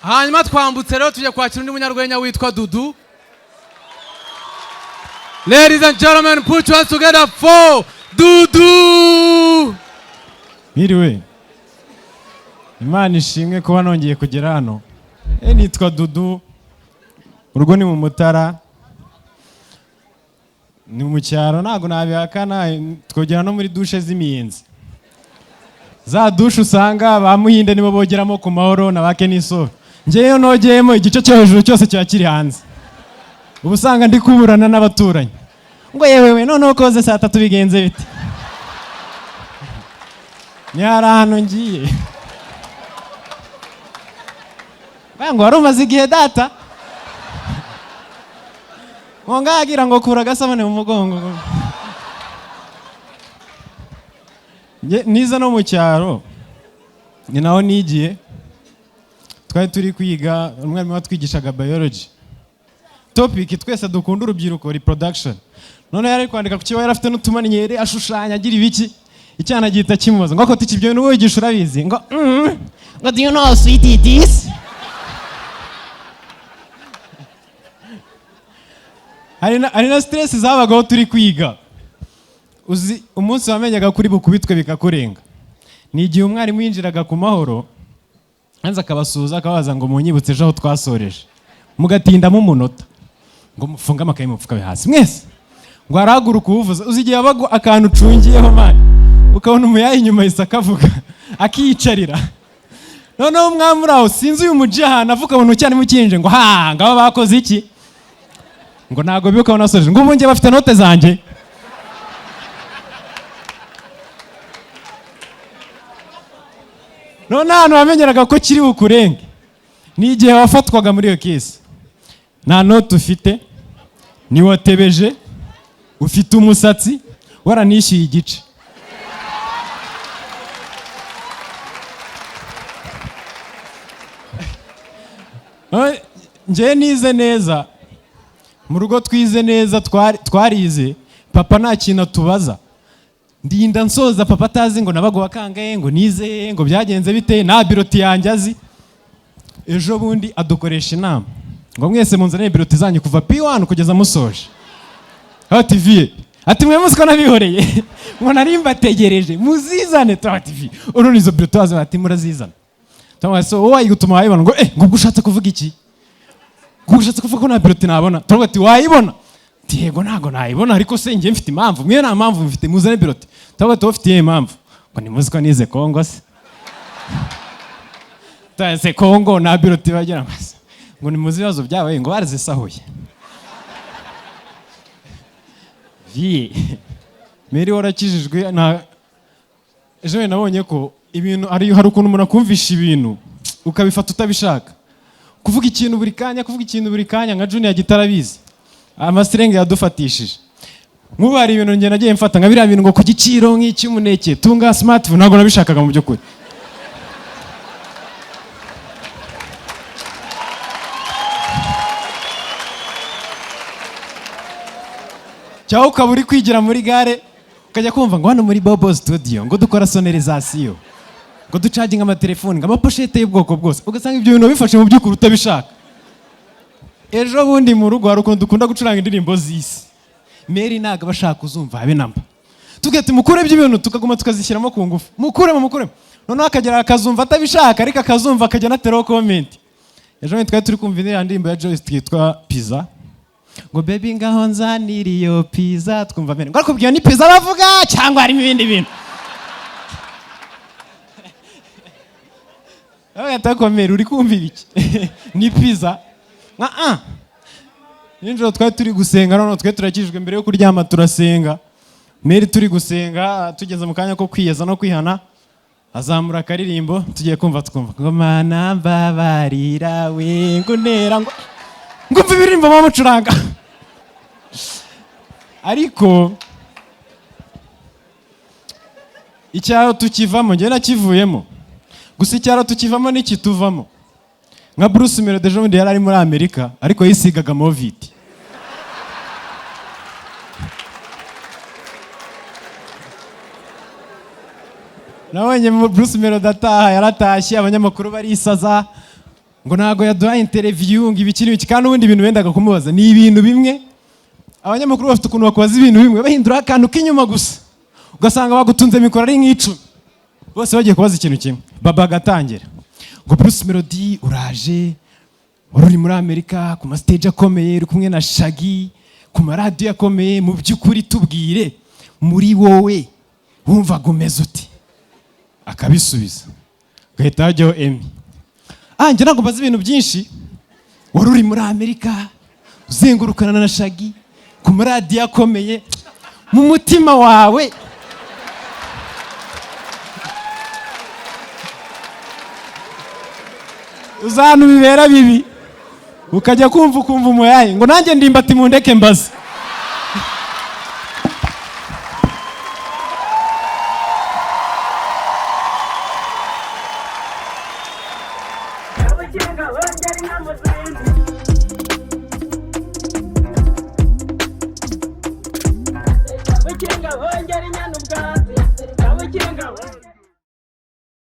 hanyuma twambutse rero tujya kwakira undi munyarwenya witwa Dudu. Ladies and gentlemen, put your hands together for Dudu. Biriwe. Imana ishimwe kuba nongeye kugera hano. Nitwa Dudu. Urugo ni mu Mutara. Ni mu cyaro ntago nabihakana, twogera no muri dushe z'imiyenzi. Za dushe usanga ba Muhinde nibo bogeramo ku mahoro na bake n'iso. Ngeyo nogeyemo igice cyo hejuru cyose cyakiri hanze. Ubusanga ndi kuburana n'abaturanyi. Ngo yewewe none ukoze saa 3 bigenze bite? Ni hano ngiye. Bango warumaze igihe data. Ngagira ngo kura gasabane mu mugongo. Niza no mu cyaro. Ni naho nigiye. Twari turi kwiga, umwarimu watwigishaga biology. Topic twese dukunda urubyiruko reproduction. None yari kwandika ku kibaho yarafite n'utumaninyere ashushanya agira ibiki. Icyana gihita kimubaza ngo akoti ibyo bintu wigisha urabizi ngo ngo do you know how sweet it is? Hari na stress zabagaho turi kwiga. Uzi umunsi wamenyaga kuri bukubitwe bikakurenga. Ni igihe umwarimu yinjiraga ku mahoro anza akabasuza akabaza ngo munyibutse ejo aho twasoreje. Mugatindamo umunota. Ngo mufunga amakaye mupfuka hasi mwese. Ngo arahaguruka uvuza uzigiye abago akantu ucungiyeho mani. Ukabona umuyayi inyuma isakavuga akiyicarira. Noneho umwamuri aho sinzi uyu muji ahantu avuga ngo cyane mukinje ngo ha ngaba bakoze iki? Ngo nago bibuka nasoje ngo ubunge bafite note zanje. None hano wamenyeraga ko kiri bukurenge. Ni igihe wafatwaga muri iyo kesi. Nta note ufite, ni watebeje, ufite umusatsi, waranishyuye igice. Nje nize neza, mu rugo twize neza twarize, papa nta kintu atubaza. Ndinda nsoza papa atazi ngo nabago wakangaye ngo nize ngo byagenze bite na biroti yanjye azi. Ejo bundi adukoresha inama ngo mwese munzane biroti zanyu kuva P1 kugeza musoje. Ati vie ati mwe musiko nabihoreye ngo narimba tegereje muzizane TV urunizo biroti wazo ati murazizana. Tamwa so wowe gutuma wayibona ngo ngo gushatse kuvuga iki? Gushatse kuvuga ko na biroti nabona. Turavuga ati wayibona. Tiego nago nayibona ariko se ngiye mfite impamvu mwe nta mpamvu mfite muzane biroti. Turavuga ati ufite impamvu ngo ni muziko nize Kongo se. Tase Kongo na biroti bagira amaso. Ngo ni muzibazo byawe ngo barazisahuye. Vie Meri warakijijwe na ejo nabonye ko ibintu hari ukuntu umuntu akumvisha ibintu ukabifata utabishaka. Kuvuga ikintu buri kanya nka Junior gitarabizi. Amasirenge yadufatishije. Nk'ubari ibintu nge nagiye mfata nka biriya bintu ngo ku giciro nk'icy'umuneke tunga smartphone ntabwo nabishakaga mu by'ukuri. Cyangwa ukaba uri kwigira muri gare ukajya kumva ngo hano muri Bobo Studio ngo dukora sonorization ngo ducaginga amatelefoni ngo amaposhete y'ubwoko bwose ugasanga ibyo bintu bifashe mu by'ukuri utabishaka. Ejo bundi mu rugo hari ukuntu dukunda gucuranga indirimbo z'isi. Meri ntago bashaka uzumva habe namba. Tugete mukure by'ibintu tukaguma tukazishyiramo ku ngufu. Mukuremo. Noneho akagera akazumva atabishaka ariko akazumva akajya nateraho comment. Ejo bundi twari turi kumva indirimbo ya Joyce twitwa Pizza. Ngo baby ngaho nzanira iyo pizza twumva mene. Ngo arikubwiye ni pizza bavuga cyangwa harimo ibindi bintu. Yatakomera uri kumva ibiki? Ni pizza. Ninjoro twari turi gusenga none twe turakijijwe mbere yo kuryama turasenga. Meri turi gusenga tugeze mu kanya ko kwiyeza no kwihana azamura akaririmbo tugiye kumva ngo mana mbabarira we ngo ntera ngo ngumva ibirimbo bamucuranga. Ariko icyaro tukivamo nge nakivuyemo. Gusa icyaro tukivamo n'ikituvamo. Nka Bruce Melody ejo bundi yari ari muri Amerika ariko yisigaga moviti. Nabonye Bruce Melody ataha yaratashye abanyamakuru barisaza ngo ntago yaduha interview ngo ibikiri biki kandi ubundi ibintu bendaga kumubaza ni ibintu bimwe. Abanyamakuru bafite ukuntu bakubaza ibintu bimwe bahindura akantu k'inyuma gusa ugasanga bagutunze mikoro ari nk'icumi bose bagiye kubaza ikintu kimwe. Baba agatangira ngo Bruce Melody uraje uri muri Amerika ku ma stage akomeye uri kumwe na Shaggy ku ma radio akomeye mu byukuri tubwire muri wowe wumva gomeza uti akabisubiza gahita hajyaho Emmy njye ntabwo mbaza ibintu byinshi wari uri muri Amerika uzengurukana na Shaggy ku ma radio akomeye mu mutima wawe uzanu bibera bibi ukajya kumva umuyaye ngo nanjye ndimbati mundeke mbaza. Kabukinga hongera inyana ubwatsi, kabukinga